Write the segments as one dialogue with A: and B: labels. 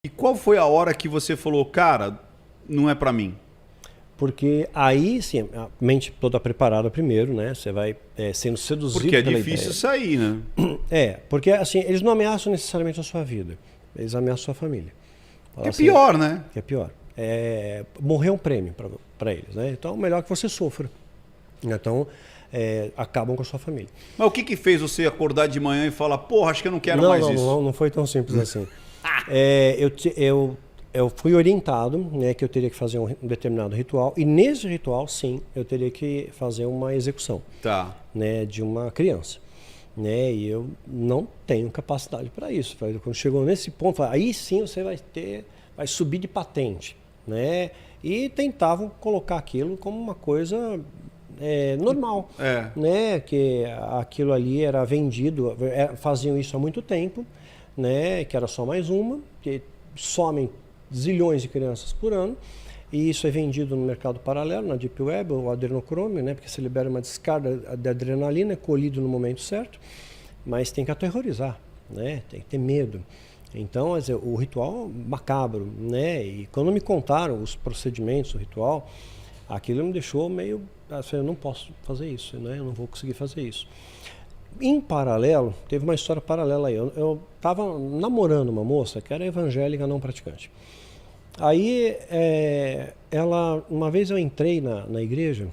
A: E qual foi a hora que você falou, cara, não é pra mim?
B: Porque aí, sim, a mente toda preparada primeiro, né? Você vai sendo seduzido
A: Porque é
B: pela
A: difícil
B: ideia.
A: sair, né?
B: Porque assim, eles não ameaçam necessariamente a sua vida. Eles ameaçam a sua família.
A: Que é
B: Assim,
A: pior, né?
B: que é pior. Morrer é um prêmio para eles, né? Então, melhor que você sofra. Então, acabam com a sua família.
A: Mas o que que fez você acordar de manhã e falar, porra, acho que eu não quero mais isso?
B: Não foi tão simples assim. Eu fui orientado, né, que eu teria que fazer um determinado ritual, e nesse ritual, sim, eu teria que fazer uma execução,
A: Tá.
B: né, de uma criança. Né, e eu não tenho capacidade para isso. Quando chegou nesse ponto, aí sim você vai subir de patente. Né, e tentavam colocar aquilo como uma coisa normal. Né, que aquilo ali era vendido, faziam isso há muito tempo, né, que era só mais uma, que somem zilhões de crianças por ano, e isso é vendido no mercado paralelo, na Deep Web, o adrenocrome, né, porque se libera uma descarga de adrenalina, é colhido no momento certo, mas tem que aterrorizar, né, tem que ter medo. Então, o ritual macabro, né, e quando me contaram os procedimentos do ritual, aquilo me deixou meio, assim, eu não posso fazer isso, né, eu não vou conseguir fazer isso. Em paralelo, teve uma história paralela aí. Eu estava namorando uma moça que era evangélica não praticante. Aí, uma vez eu entrei na igreja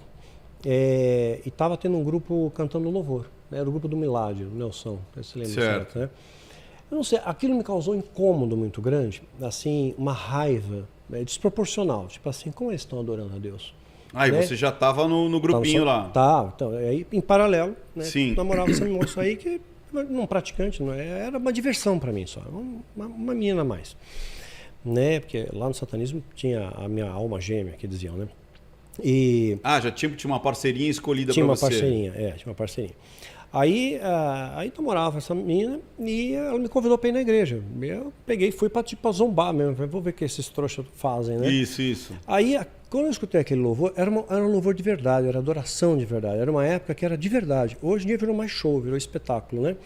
B: e estava tendo um grupo cantando louvor. Né? Era o grupo do Miládio, do Nelson, você lembra certo, né? Eu não sei, aquilo me causou um incômodo muito grande, assim, uma raiva desproporcional. Tipo assim, como eles estão adorando a Deus?
A: Aí você já estava no grupinho lá.
B: Tá, então, aí em paralelo, né?
A: Sim.
B: Namorava essa moça aí que não praticante, não era uma diversão para mim só, uma menina a mais, né? Porque lá no satanismo tinha a minha alma gêmea, que diziam, né? E
A: já tinha uma parceirinha escolhida para você.
B: Tinha uma parceirinha. Aí namorava essa menina e ela me convidou para ir na igreja. Eu peguei e fui para zombar mesmo. Vou ver o que esses trouxas fazem, né?
A: Isso.
B: Aí, quando eu escutei aquele louvor, era um louvor de verdade, era adoração de verdade. Era uma época que era de verdade. Hoje em dia virou mais show, virou espetáculo, né?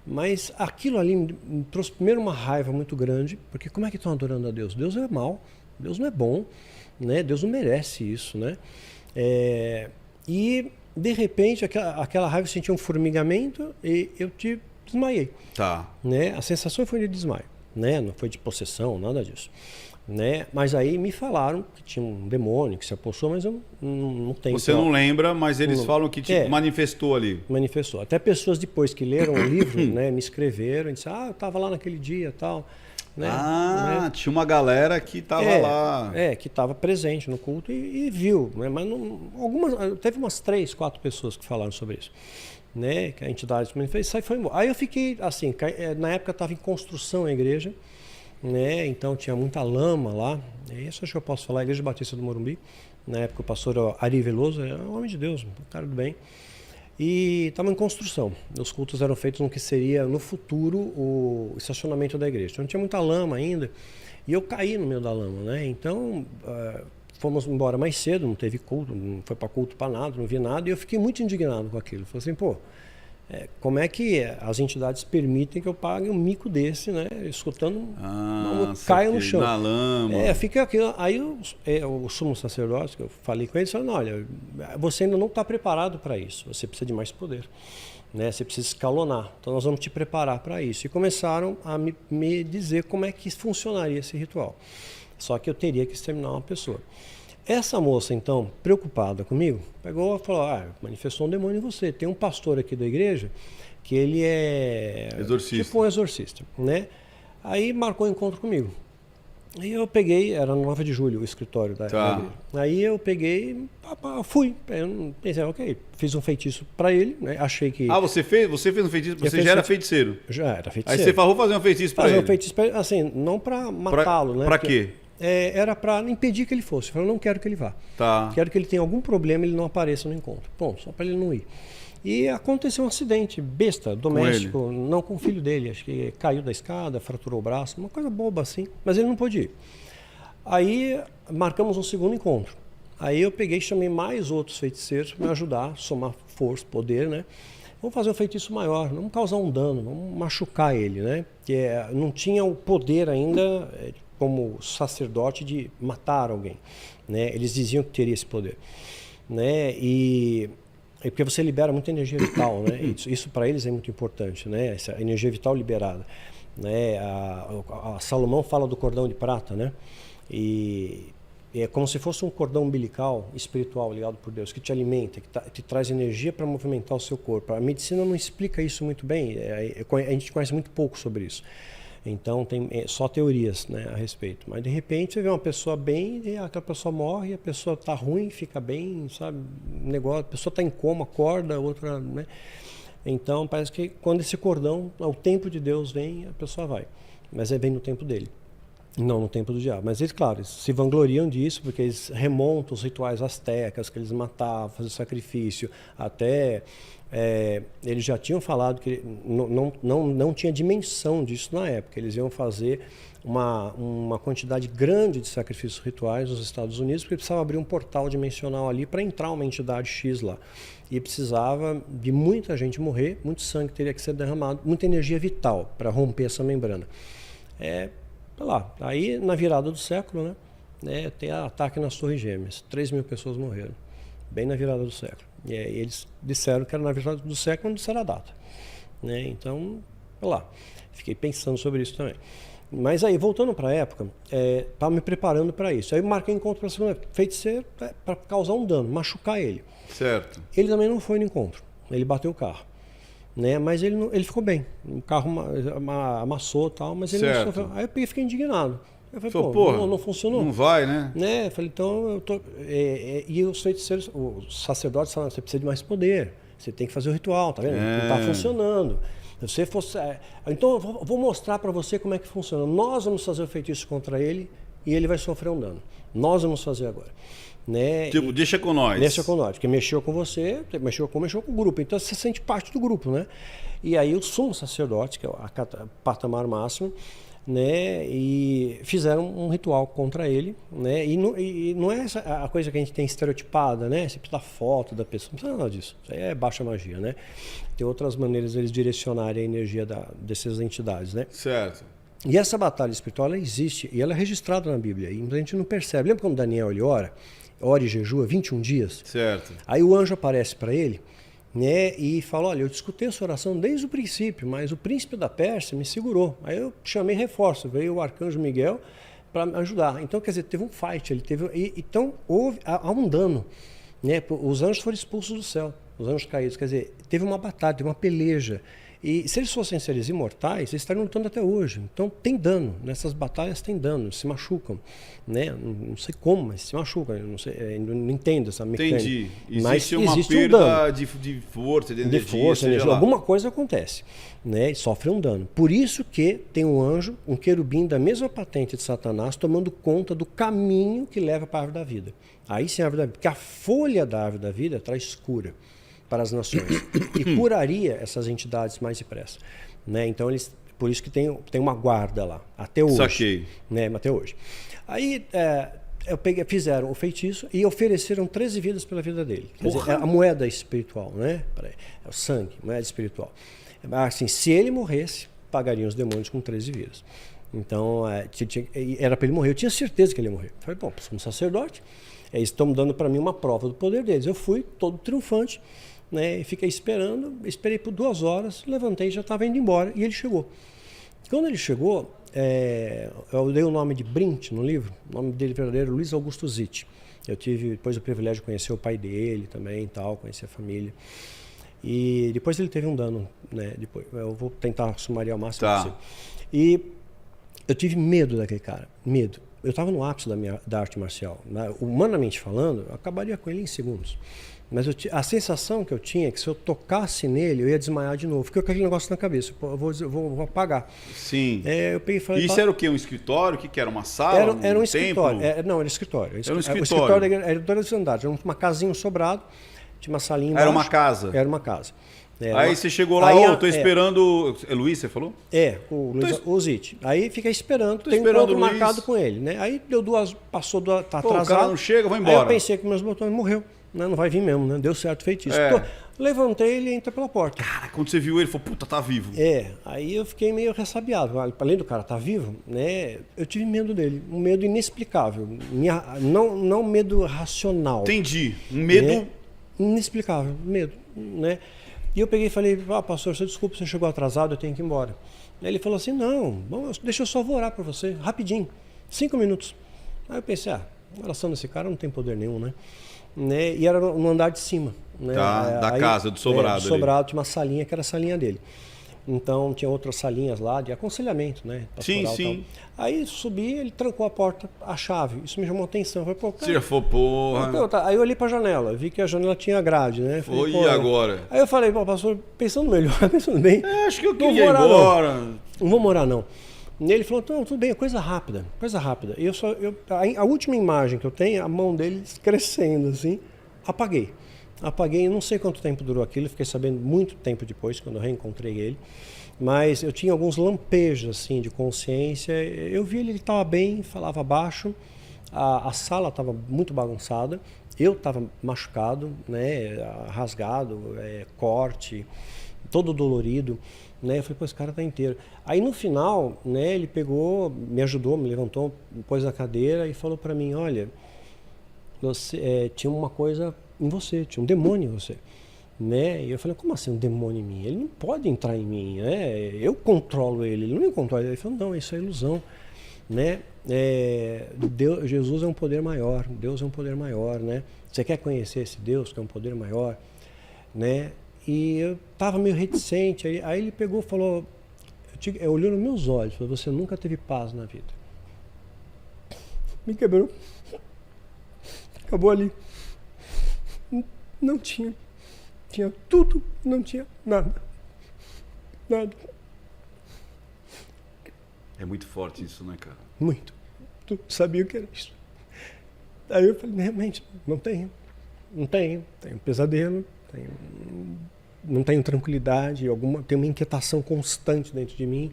B: Mas aquilo ali me trouxe primeiro uma raiva muito grande, porque como é que estão adorando a Deus? Deus é mau, Deus não é bom, né? Deus não merece isso, né? E de repente aquela raiva, eu senti um formigamento e eu desmaiei.
A: Tá.
B: Né? A sensação foi de desmaio, né? Não foi de possessão, nada disso. Né? Mas aí me falaram que tinha um demônio que se apossou, mas eu não tenho.
A: Você não lembra, mas eles falam que manifestou ali.
B: Manifestou. Até pessoas depois que leram o livro, né, me escreveram e disseram, eu estava lá naquele dia e tal. Né?
A: Tinha uma galera que estava lá.
B: Que estava presente no culto e viu. Né? Mas teve umas 3, 4 pessoas que falaram sobre isso. Né? Que a entidade se manifestou e foi embora. Aí eu fiquei assim, na época estava em construção a igreja, né? Então tinha muita lama lá. Isso acho que eu posso falar, a Igreja Batista do Morumbi. Na época o pastor Ari Veloso, era um homem de Deus, um cara do bem. E estava em construção. Os cultos eram feitos no que seria, no futuro, o estacionamento da igreja. Então tinha muita lama ainda. E eu caí no meio da lama, né? Então fomos embora mais cedo, não teve culto, não foi para culto para nada, não vi nada. E eu fiquei muito indignado com aquilo. Falei assim, como é que as entidades permitem que eu pague um mico desse, né? Escutando caia no chão.
A: Na lama.
B: Fica aquilo. Aí o sumo sacerdote, que eu falei com ele, disse, olha, você ainda não está preparado para isso. Você precisa de mais poder. Né? Você precisa escalonar. Então nós vamos te preparar para isso. E começaram a me dizer como é que funcionaria esse ritual. Só que eu teria que exterminar uma pessoa. Essa moça, então, preocupada comigo, pegou e falou, manifestou um demônio em você. Tem um pastor aqui da igreja que ele é
A: exorcista.
B: Tipo um exorcista, né? Aí marcou um encontro comigo. Aí eu peguei, era no 9 de julho o escritório da igreja. Aí eu peguei, fui. Eu pensei, ok, fiz um feitiço para ele, né? Achei que...
A: você fez um feitiço? Você já era feiticeiro?
B: Já era feiticeiro.
A: Aí você falou fazer um feitiço para ele?
B: Fazer um feitiço para ele, assim, não para matá-lo, né?
A: Para quê?
B: Era para impedir que ele fosse. Eu falei, não quero que ele vá. Quero que ele tenha algum problema e ele não apareça no encontro. Bom, só para ele não ir. E aconteceu um acidente besta, doméstico, não com o filho dele. Acho que caiu da escada, fraturou o braço, uma coisa boba assim. Mas ele não pôde ir. Aí marcamos um segundo encontro. Aí eu peguei e chamei mais outros feiticeiros para me ajudar, somar força, poder, né? vamos fazer um feitiço maior, vamos causar um dano, vamos machucar ele, né? Que não tinha o poder ainda, como sacerdote, de matar alguém, né? Eles diziam que teria esse poder, né? E porque você libera muita energia vital, né? Isso para eles é muito importante, né? Essa energia vital liberada, né? A Salomão fala do cordão de prata, né? E é como se fosse um cordão umbilical espiritual ligado por Deus, que te alimenta, que te traz energia para movimentar o seu corpo. A medicina não explica isso muito bem, a gente conhece muito pouco sobre isso. Então tem só teorias, né, a respeito. Mas de repente você vê uma pessoa bem, e aquela pessoa morre, a pessoa está ruim, fica bem, sabe? Negócio, a pessoa está em coma, acorda, outra, né? Então parece que quando esse cordão, o tempo de Deus vem, a pessoa vai. Mas vem no tempo dele. Não no tempo do diabo. Mas eles, claro, eles se vangloriam disso, porque eles remontam os rituais astecas, que eles matavam, faziam sacrifício. Até eles já tinham falado que não tinha dimensão disso na época. Eles iam fazer uma quantidade grande de sacrifícios rituais nos Estados Unidos, porque precisava abrir um portal dimensional ali para entrar uma entidade X lá. E precisava de muita gente morrer, muito sangue teria que ser derramado, muita energia vital para romper essa membrana. Lá. Aí, na virada do século, né, tem ataque nas Torres Gêmeas. 3.000 pessoas morreram, bem na virada do século. E aí eles disseram que era na virada do século, não disseram a data. Né? Então, lá. Fiquei pensando sobre isso também. Mas aí, voltando para a época, estava me preparando para isso. Aí eu marquei encontro para a segunda feiticeiro para causar um dano, machucar ele.
A: Certo.
B: Ele também não foi no encontro. Ele bateu o carro. Né? Mas ele ficou bem. O carro amassou e tal, mas ele não sofreu. Aí eu fiquei indignado. Eu falei, pô, não funcionou.
A: Não vai, né?
B: Eu falei, então eu tô. E os feiticeiros, os sacerdotes falaram, você precisa de mais poder. Você tem que fazer o ritual, tá vendo? Não está funcionando. Se você fosse. Então eu vou mostrar para você como é que funciona. Nós vamos fazer o feitiço contra ele e ele vai sofrer um dano. Nós vamos fazer agora. Né?
A: Tipo, deixa com nós.
B: Deixa com nós, porque mexeu com você, mexeu com o grupo, então você sente parte do grupo, né? E aí o sumo sacerdote, que é o patamar máximo, né? E fizeram um ritual contra ele, né? E não é essa a coisa que a gente tem estereotipada, né? Você precisa da foto da pessoa, não precisa nada disso. Isso aí é baixa magia, né? Tem outras maneiras de eles direcionarem a energia dessas entidades, né?
A: Certo.
B: E essa batalha espiritual, ela existe e ela é registrada na Bíblia, e a gente não percebe. Lembra quando Daniel ele ora e jejua 21 dias?
A: Certo.
B: Aí o anjo aparece para ele, né, e fala, olha, eu escutei a sua oração desde o princípio, mas o príncipe da Pérsia me segurou. Aí eu chamei reforço, veio o arcanjo Miguel para me ajudar. Então, quer dizer, teve um fight, então há um dano, né? Os anjos foram expulsos do céu, os anjos caídos, quer dizer, teve uma batalha, teve uma peleja. E se eles fossem seres imortais, eles estariam lutando até hoje. Então tem dano, nessas batalhas tem dano, se machucam. Né? Não sei como, mas se machucam. Não entendo essa mecânica.
A: Entendi.
B: Mas
A: uma
B: existe
A: perda
B: um dano.
A: de força, de energia.
B: De força, energia. Alguma coisa acontece. Né? E sofre um dano. Por isso que tem um anjo, um querubim da mesma patente de Satanás, tomando conta do caminho que leva para a árvore da vida. Aí sim a árvore da vida. Porque a folha da árvore da vida traz cura para as nações e curaria essas entidades mais depressa, né? Então por isso que tem uma guarda lá até hoje.
A: Saquei.
B: Né? Até hoje. Aí fizeram o feitiço e ofereceram 13 vidas pela vida dele. Quer dizer, a moeda espiritual, né? É o sangue, moeda espiritual. Assim, se ele morresse, pagariam os demônios com 13 vidas. Então era para ele morrer. Eu tinha certeza que ele ia morrer. Falei, bom, somos sacerdote, eles estão dando para mim uma prova do poder deles. Eu fui todo triunfante. Né, e fiquei esperei por 2 horas, levantei e já estava indo embora, e ele chegou. Quando ele chegou, eu dei o nome de Brint no livro, o nome dele verdadeiro, Luiz Augusto Zitt. Eu tive depois o privilégio de conhecer o pai dele também, conhecer a família. E depois ele teve um dano, né, depois, eu vou tentar sumariar o máximo possível. E eu tive medo daquele cara, medo. Eu estava no ápice da arte marcial. Humanamente falando, eu acabaria com ele em segundos. Mas a sensação que eu tinha é que se eu tocasse nele, eu ia desmaiar de novo. Fiquei com aquele negócio na cabeça, eu vou apagar.
A: Sim.
B: Eu peguei e falei,
A: isso era o quê? Um escritório? O que era? Uma sala?
B: Era um escritório. Não, era escritório.
A: Era um escritório.
B: O escritório era 2 andares. Era uma casinha, um sobrado. Tinha uma salinha embaixo.
A: Era uma casa?
B: Era uma casa.
A: Aí você chegou lá, tô esperando... É Luiz, você falou?
B: O Zitt. Aí fica esperando, tem um
A: encontro
B: marcado com ele. Né? Aí deu 2, passou, tá atrasado.
A: O cara não chega, vou embora.
B: Aí eu pensei que meus botões morreu. Não vai vir mesmo, né? Deu certo feitiço. Levantei, ele entra pela porta.
A: Cara, quando você viu ele, falou, puta, tá vivo.
B: Aí eu fiquei meio ressabiado. Além do cara estar vivo, né, eu tive medo dele, um medo inexplicável. Não medo racional.
A: Entendi. Um medo...
B: Né? Inexplicável, medo, né? E eu peguei e falei, pastor, desculpa, você chegou atrasado, eu tenho que ir embora. Aí ele falou assim, não, deixa eu só orar por você, rapidinho, 5 minutos. Aí eu pensei, a oração desse cara não tem poder nenhum, né? E era no andar de cima. Né?
A: Da casa, do sobrado.
B: Do sobrado, tinha uma salinha que era a salinha dele. Então tinha outras salinhas lá de aconselhamento, né?
A: Sim, sim.
B: Aí subi, ele trancou a porta, a chave. Isso me chamou atenção. Eu falei, pô, cara,
A: você já foi, porra.
B: Aí eu olhei pra janela, vi que a janela tinha grade, né?
A: Falei, e agora?
B: Aí eu falei, pastor, pensando melhor, pensando bem.
A: Acho que eu queria ir embora.
B: Não vou morar, não. E ele falou, não, tudo bem, é coisa rápida, coisa rápida. E a última imagem que eu tenho, a mão dele crescendo assim, apaguei, não sei quanto tempo durou aquilo, fiquei sabendo muito tempo depois, quando eu reencontrei ele. Mas eu tinha alguns lampejos assim, de consciência, eu vi ele estava bem, falava baixo, a sala estava muito bagunçada, eu estava machucado, né, rasgado, corte, todo dolorido. Né? Eu falei, pô, esse cara tá inteiro. Aí no final, né, ele pegou, me ajudou, me levantou, me pôs na cadeira e falou para mim, olha, você, tinha uma coisa em você, tinha um demônio em você. Né? E eu falei, como assim um demônio em mim? Ele não pode entrar em mim, né? Eu controlo ele, ele não me controla. Ele falou, não, isso é ilusão. Né? Jesus é um poder maior, Deus é um poder maior. Né? Você quer conhecer esse Deus que é um poder maior? Né? E eu estava meio reticente, aí ele pegou e falou, olhou nos meus olhos, falou, você nunca teve paz na vida. Me quebrou. Acabou ali. Não tinha. Tinha tudo, não tinha nada. Nada.
A: É muito forte isso, né, cara?
B: Muito. Tu sabia o que era isso. Aí eu falei, realmente, não tenho. Tenho pesadelo, não tenho tranquilidade, tenho uma inquietação constante dentro de mim,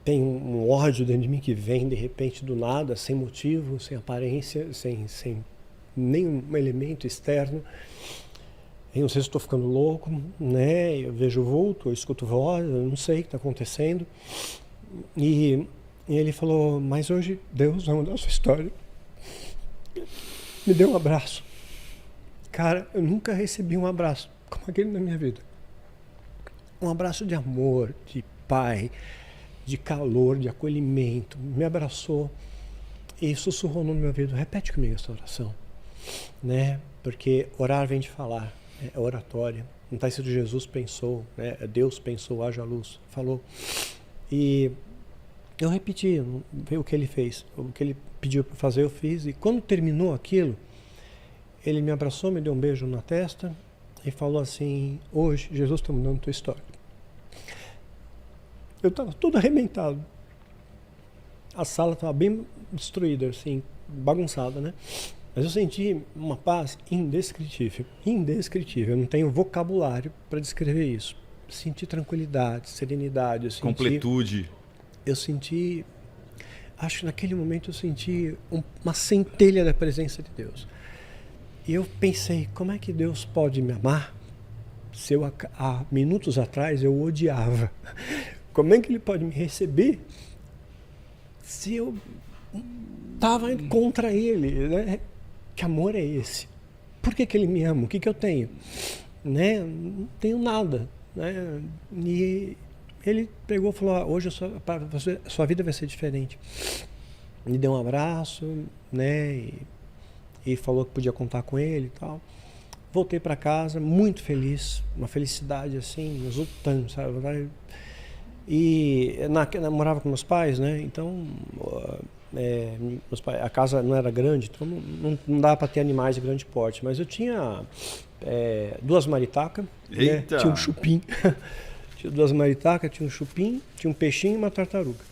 B: tenho um ódio dentro de mim que vem de repente do nada, sem motivo, sem aparência, sem nenhum elemento externo. Eu não sei se estou ficando louco, né? Eu vejo vulto, eu escuto voz, eu não sei o que está acontecendo. E ele falou, mas hoje Deus vai mudar a sua história. Me deu um abraço. Cara, eu nunca recebi um abraço como aquele na minha vida. Um abraço de amor, de pai, de calor, de acolhimento. Me abraçou e sussurrou no meu ouvido, repete comigo essa oração. Né? Porque orar vem de falar, é oratória. Não está escrito Jesus pensou, né? Deus pensou, haja luz, falou. E eu repeti o que ele fez, o que ele pediu para fazer eu fiz. E quando terminou aquilo, ele me abraçou, me deu um beijo na testa e falou assim, hoje Jesus está mudando a tua história. Eu estava todo arrebentado. A sala estava bem destruída, assim, bagunçada, né? Mas eu senti uma paz indescritível, indescritível. Eu não tenho vocabulário para descrever isso. Senti tranquilidade, serenidade.
A: Completude.
B: Eu senti, acho que naquele momento eu senti uma centelha da presença de Deus. E eu pensei, como é que Deus pode me amar se eu há minutos atrás eu o odiava? Como é que Ele pode me receber se eu estava contra Ele, né? Que amor é esse? Por que Ele me ama? O que eu tenho? Né? Não tenho nada. Né? E Ele pegou e falou, hoje a sua vida vai ser diferente. Me deu um abraço, né? E falou que podia contar com ele e tal. Voltei para casa, muito feliz, uma felicidade assim, exultante, sabe? E morava com meus pais, né? Então, meus pais, a casa não era grande, então não dava para ter animais de grande porte, mas eu tinha 2 maritacas, né? Tinha um chupim. Tinha 2 maritacas, tinha um chupim, tinha um peixinho e uma tartaruga.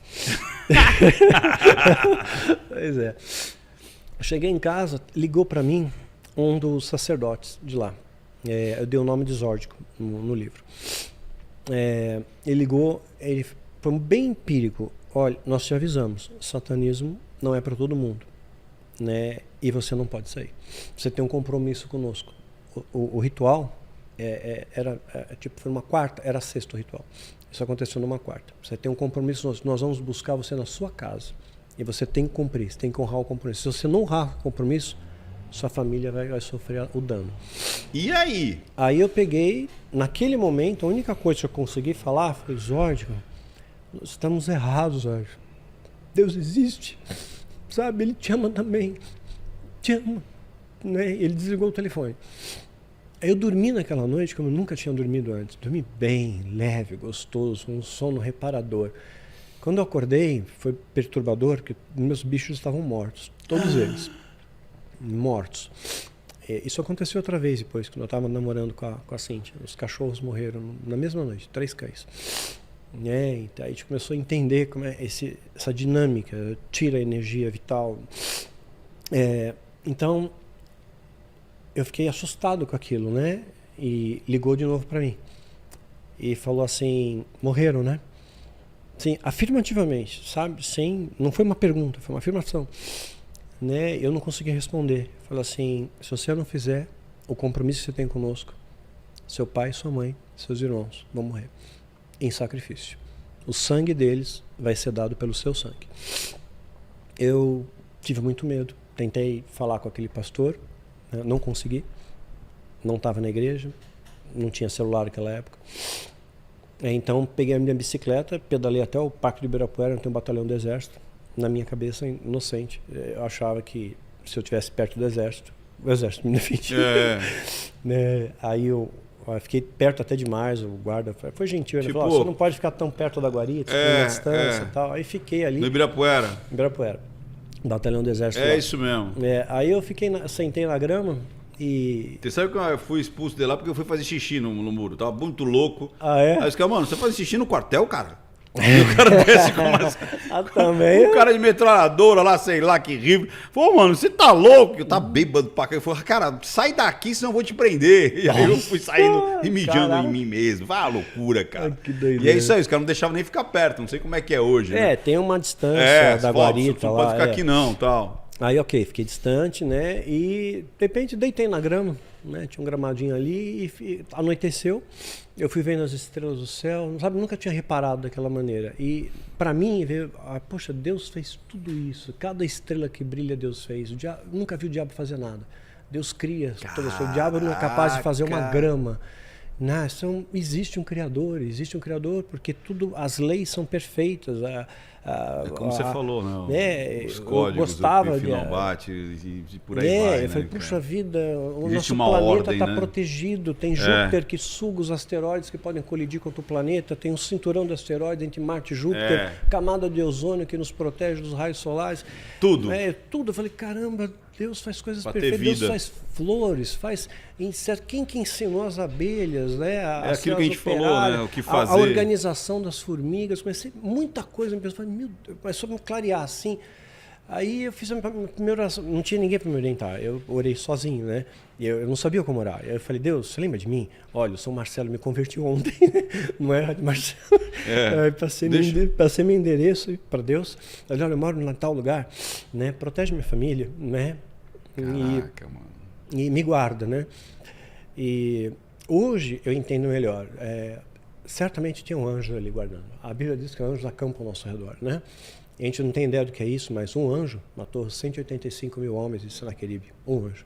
B: Pois é. Eu cheguei em casa, ligou para mim um dos sacerdotes de lá. Eu dei o nome de Zórdico no livro. Ele ligou, ele foi bem empírico. Olha, nós te avisamos, satanismo não é para todo mundo, né? E você não pode sair. Você tem um compromisso conosco. O ritual Tipo, foi uma quarta, era sexto o ritual. Isso aconteceu numa quarta. Você tem um compromisso, nós vamos buscar você na sua casa. E você tem que cumprir, você tem que honrar o compromisso. Se você não honrar o compromisso, sua família vai sofrer o dano.
A: E aí?
B: Aí eu peguei, naquele momento, a única coisa que eu consegui falar foi: Zord, nós estamos errados, Zord. Deus existe, sabe? Ele te ama também. Te ama. Né? Ele desligou o telefone. Aí eu dormi naquela noite como eu nunca tinha dormido antes. Dormi bem, leve, gostoso, um sono reparador. Quando eu acordei, foi perturbador, porque meus bichos estavam mortos. Todos eles. Mortos. Isso aconteceu outra vez depois, quando eu estava namorando com a Cíntia. Os cachorros morreram na mesma noite, 3 cães. Então a gente começou a entender como é essa dinâmica, tira a energia vital. Então, eu fiquei assustado com aquilo, né? E ligou de novo para mim. E falou assim: morreram, né? Sim, afirmativamente, sabe? Não foi uma pergunta, foi uma afirmação. Né? Eu não consegui responder. Falei assim: se você não fizer o compromisso que você tem conosco, seu pai, sua mãe, seus irmãos vão morrer em sacrifício. O sangue deles vai ser dado pelo seu sangue. Eu tive muito medo. Tentei falar com aquele pastor, né? Não consegui. Não estava na igreja, não tinha celular naquela época. Então peguei a minha bicicleta, pedalei até o Parque de Ibirapuera, onde tem um batalhão do exército. Na minha cabeça, inocente, eu achava que se eu estivesse perto do exército, o exército me defendia. Né? Aí eu fiquei perto até demais, o guarda foi gentil, ele falou: você não pode ficar tão perto da guarita, tem uma distância e tal. Aí fiquei ali.
A: No Ibirapuera?
B: Ibirapuera, batalhão do exército.
A: Isso mesmo.
B: Aí eu sentei na grama e...
A: Você sabe que eu fui expulso de lá porque eu fui fazer xixi no muro, tava muito louco.
B: É?
A: Aí os caras: mano, você faz xixi no quartel, cara? E o cara desce com umas...
B: também?
A: O cara de metralhadora lá, sei lá, que rifle. Falou: mano, você tá louco? Eu tava bêbado pra cá. Eu falei: cara, sai daqui, senão eu vou te prender. E aí eu fui saindo e mijando em mim mesmo. Vai, loucura, cara.
B: Que doideira.
A: E é isso aí, os caras não deixavam nem ficar perto. Não sei como é que é hoje, né?
B: Tem uma distância da guarita
A: lá. Não pode ficar aqui não, tal.
B: Aí, ok, fiquei distante, né? E, de repente, deitei na grama, né? Tinha um gramadinho ali e anoiteceu. Eu fui vendo as estrelas do céu, sabe? Nunca tinha reparado daquela maneira. E, para mim, veio, poxa, Deus fez tudo isso. Cada estrela que brilha, Deus fez. Nunca vi o diabo fazer nada. Deus cria todas as coisas. O diabo não é capaz de fazer uma grama. Não, existe um Criador porque as leis são perfeitas.
A: Como você falou, né? Os códigos, o fio não bate e por aí vai.
B: Eu falei: puxa vida, o
A: existe
B: nosso planeta está
A: né?
B: protegido. Tem Júpiter que suga os asteroides que podem colidir contra o planeta. Tem um cinturão de asteroides entre Marte e Júpiter. Camada de ozônio que nos protege dos raios solares.
A: Tudo.
B: Tudo. Eu falei: caramba, Deus faz coisas
A: pra
B: perfeitas.
A: Deus
B: faz flores, faz insetos. Quem que ensinou as abelhas, né?
A: Aquilo que a gente falou, né? O que fazer.
B: A organização das formigas. Comecei muita coisa. Meu Deus, começou a me clarear assim. Aí eu fiz a minha primeira oração. Não tinha ninguém para me orientar. Eu orei sozinho, né? E eu não sabia como orar. Eu falei: Deus, você lembra de mim? Olha, o São Marcelo me convertiu ontem. Não era de Marcelo. Passei meu endereço para Deus. Olha, eu moro em tal lugar, né? Protege minha família, né?
A: Caraca, mano.
B: E me guarda, né? E hoje eu entendo melhor. Certamente tinha um anjo ali guardando. A Bíblia diz que anjos acampam ao nosso redor, né? A gente não tem ideia do que é isso, mas um anjo matou 185 mil homens em Senaqueribe. Um anjo.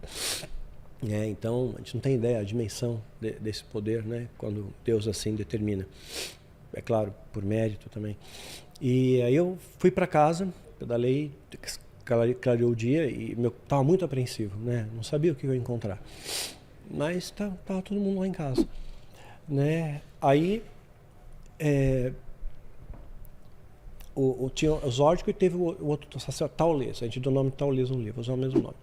B: Então, a gente não tem ideia da dimensão desse poder, né? Quando Deus assim determina. É claro, por mérito também. E aí eu fui para casa, pedalei, clareou o dia e estava muito apreensivo, né? Não sabia o que eu ia encontrar. Mas estava todo mundo lá em casa, né? Aí tinha o Zórdico e teve o outro sacerdote, Taulês. A gente deu o nome Taulês no livro, vou usar o mesmo nome.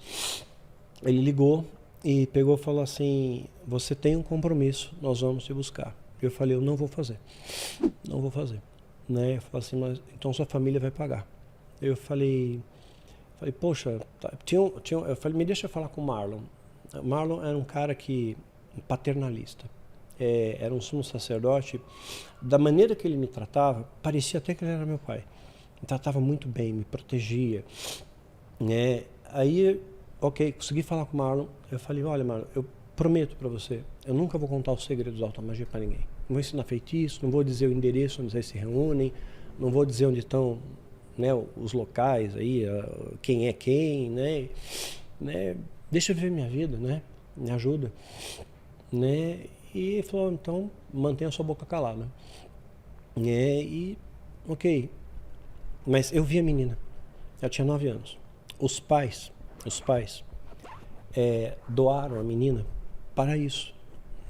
B: Ele ligou e pegou e falou assim: você tem um compromisso, nós vamos te buscar. Eu falei: eu não vou fazer. Não vou fazer. Né? Eu falei assim: mas então sua família vai pagar. Eu falei, poxa, eu falei: me deixa eu falar com o Marlon. O Marlon era um cara paternalista. Era um sumo sacerdote. Da maneira que ele me tratava, parecia até que ele era meu pai. Me tratava muito bem, me protegia. Aí, ok, consegui falar com o Marlon. Eu falei: olha, Marlon, prometo para você, eu nunca vou contar os segredos da alta magia para ninguém. Não vou ensinar feitiço, não vou dizer o endereço onde vocês se reúnem, não vou dizer onde estão, né, os locais aí, quem é quem, né? Deixa eu viver minha vida, né? Me ajuda, né? E ele falou, então mantenha a sua boca calada. Ok, mas eu vi a menina, ela tinha 9 anos. Os pais doaram a menina para isso,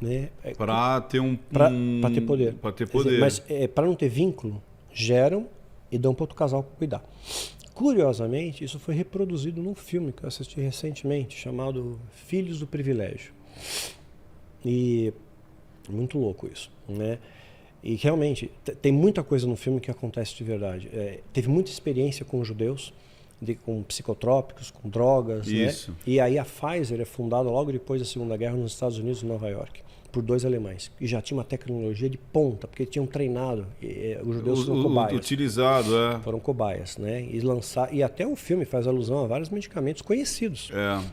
B: né?
A: Para ter
B: para ter poder.
A: Para ter poder.
B: Mas para não ter vínculo, geram e dão para outro casal cuidar. Curiosamente, isso foi reproduzido num filme que eu assisti recentemente, chamado Filhos do Privilégio. E muito louco isso, né? E realmente, tem muita coisa no filme que acontece de verdade. Teve muita experiência com judeus, com psicotrópicos, com drogas,
A: isso.
B: Né? E aí a Pfizer é fundada logo depois da Segunda Guerra nos Estados Unidos, em Nova York, por 2 alemães. E já tinha uma tecnologia de ponta, porque tinham treinado. Os judeus foram cobaias.
A: Utilizado,
B: Foram cobaias, né? E até o filme faz alusão a vários medicamentos conhecidos.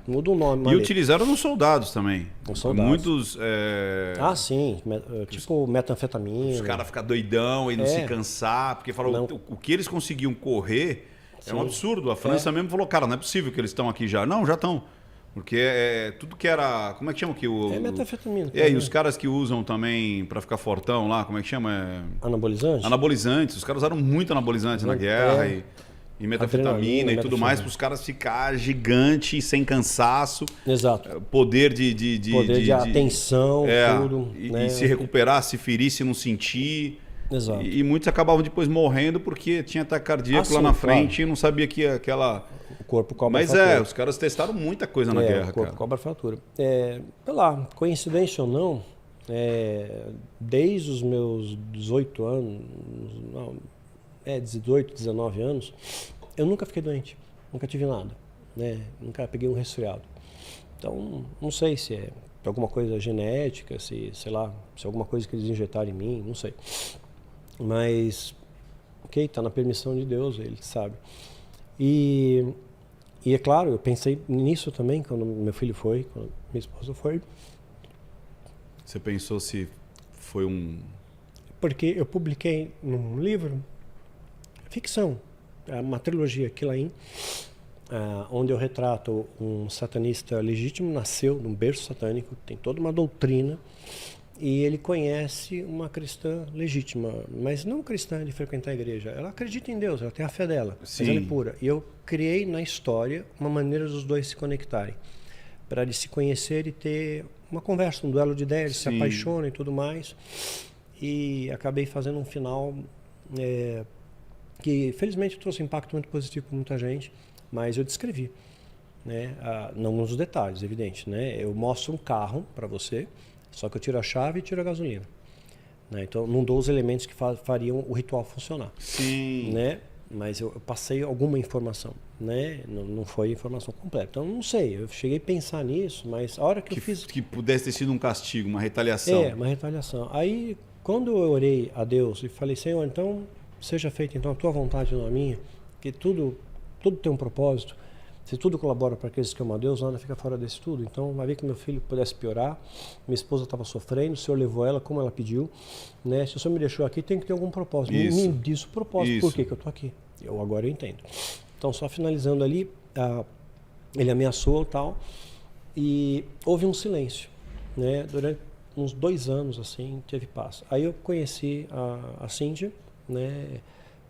B: Muda o nome.
A: E utilizaram nos soldados também.
B: Nos soldados.
A: Muitos...
B: sim. Tipo metanfetamina.
A: Os caras ficam doidão e não se cansar, porque falam, o que eles conseguiam correr é um absurdo. A França mesmo falou, cara, não é possível que eles estão aqui já. Não, já estão. Porque tudo que era... Como é que chama aqui?
B: Metanfetamina.
A: E os caras que usam também pra ficar fortão lá, como é que chama?
B: Anabolizante?
A: Anabolizantes. Os caras usaram muito anabolizantes na guerra e metanfetamina e tudo mais, para os caras ficar gigante, sem cansaço.
B: Exato.
A: Poder de
B: atenção, tudo.
A: E se recuperar, se ferir, se não sentir.
B: Exato.
A: E muitos acabavam depois morrendo porque tinha ataque cardíaco lá na frente e não sabia que aquela...
B: O corpo cobra
A: Mas
B: fratura.
A: os caras testaram muita coisa na guerra,
B: o corpo cobra fratura. Sei lá, coincidência ou não, desde os meus 18 anos, 18, 19 anos, eu nunca fiquei doente, nunca tive nada, né? Nunca peguei um resfriado. Então, não sei se é alguma coisa genética, se é alguma coisa que eles injetaram em mim, não sei. Mas, tá na permissão de Deus, ele sabe. E é claro, eu pensei nisso também quando meu filho foi, quando minha esposa foi.
A: Você pensou se foi
B: Porque eu publiquei num livro, ficção, uma trilogia, Quilain, onde eu retrato um satanista legítimo, nasceu num berço satânico, tem toda uma doutrina, e ele conhece uma cristã legítima, mas não cristã de frequentar a igreja. Ela acredita em Deus, ela tem a fé dela,
A: Sim.
B: mas ela é pura. E eu criei na história uma maneira dos dois se conectarem, para eles se conhecer e ter uma conversa, um duelo de ideias, eles se apaixonam e tudo mais. E acabei fazendo um final que felizmente trouxe um impacto muito positivo para muita gente, mas eu descrevi, né? Não nos detalhes, evidente, né? Eu mostro um carro para você, só que eu tiro a chave e tiro a gasolina, né? Então não dou os elementos que fariam o ritual funcionar.
A: Sim.
B: Né? Mas eu passei alguma informação, né? Não foi informação completa. Então não sei, eu cheguei a pensar nisso, mas a hora que eu fiz...
A: Que pudesse ter sido um castigo, uma retaliação.
B: Uma retaliação. Aí, quando eu orei a Deus e falei, Senhor, então seja feita então a tua vontade, não a minha, que tudo tem um propósito. Se tudo colabora para aqueles que amam a Deus, nada fica fora desse tudo. Então, vai ver que meu filho pudesse piorar, minha esposa estava sofrendo, o Senhor levou ela como ela pediu, né? Se o Senhor me deixou aqui, tem que ter algum propósito. Me diz o propósito, por que eu estou aqui. Agora eu entendo. Então, só finalizando ali, ele ameaçou e tal, e houve um silêncio, né? Durante uns 2 anos, assim, teve paz. Aí eu conheci a Cíntia, né?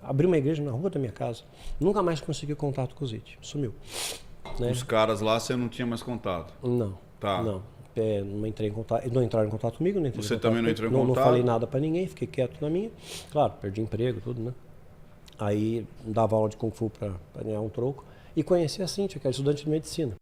B: Abri uma igreja na rua da minha casa. Nunca mais consegui contato com o Zite. Sumiu. Né?
A: Os caras lá você não tinha mais contato?
B: Não.
A: Tá.
B: Não. Não entrei em contato, não entraram em contato comigo, nem
A: Você também não entrou em contato?
B: Não falei nada para ninguém, fiquei quieto na minha. Claro, perdi emprego, tudo, né? Aí dava aula de Kung Fu para ganhar um troco. E conheci a Cíntia, que é estudante de medicina.